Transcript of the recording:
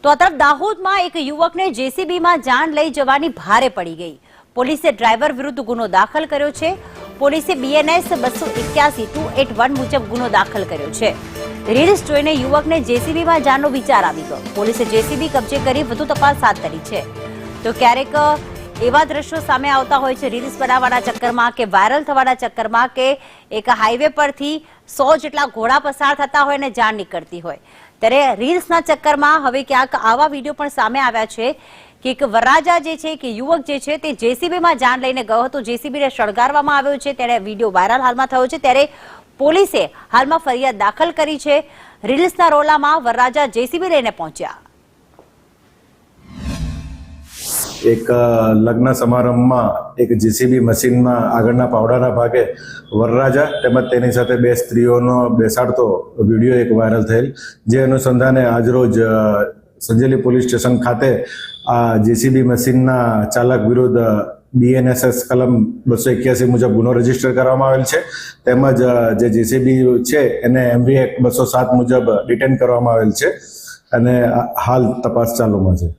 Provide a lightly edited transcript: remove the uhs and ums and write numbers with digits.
તો આ તરફ દાહોદમાં એક યુવકને જેસીબીમાં જાન લઈ જવાની ભારે પડી ગઈ. પોલીસે ડ્રાઈવર વિરુદ્ધ ગુનો દાખલ કર્યો છે. પોલીસે BNS 281 મુજબ ગુનો દાખલ કર્યો છે. રીલ્સ જોઈને યુવકને જેસીબીમાં જાનનો વિચાર આવી ગયો. પોલીસે જેસીબી કબજે કરી વધુ તપાસ હાથ ધરી છે. તો ક્યારેક એવા દ્રશ્યો સામે આવતા હોય છે રીલ્સ બનાવવાના ચક્કરમાં કે વાયરલ થવાના ચક્કરમાં કે એક હાઈવે પરથી 100 જેટલા ઘોડા પસાર થતા હોય અને જાન નીકળતી હોય. ત્યારે રીલ્સના ચક્કરમાં હવે ક્યાંક આવા વિડીયો પણ સામે આવ્યા છે કે એક વરરાજા જે છે કે યુવક જે છે તે જેસીબીમાં જાન લઈને ગયો હતો. જેસીબીને સળગારવામાં આવ્યો છે ત્યારે વિડીયો વાયરલ હાલમાં થયો છે. ત્યારે પોલીસે હાલમાં ફરિયાદ દાખલ કરી છે. રીલ્સના રોલામાં વરરાજા જેસીબી લઈને પહોંચ્યા. એક લગ્ન સમારંભમાં એક જેસીબી મશીનમાં આગળના પાવડાના ભાગે વરરાજા તેમજ તેની સાથે બે સ્ત્રીઓનો બેસાડતો વિડીયો એક વાયરલ થયેલ, જે અનુસંધાને આજરોજ સંજેલી પોલીસ સ્ટેશન ખાતે આ જેસીબી મશીનના ચાલક વિરુદ્ધ BNSS કલમ 281 મુજબ ગુનો રજીસ્ટર કરવામાં આવેલ છે. તેમજ જે જેસીબી છે એને MV એક્ટ 207 મુજબ ડિટેન કરવામાં આવેલ છે અને હાલ તપાસ ચાલુમાં છે.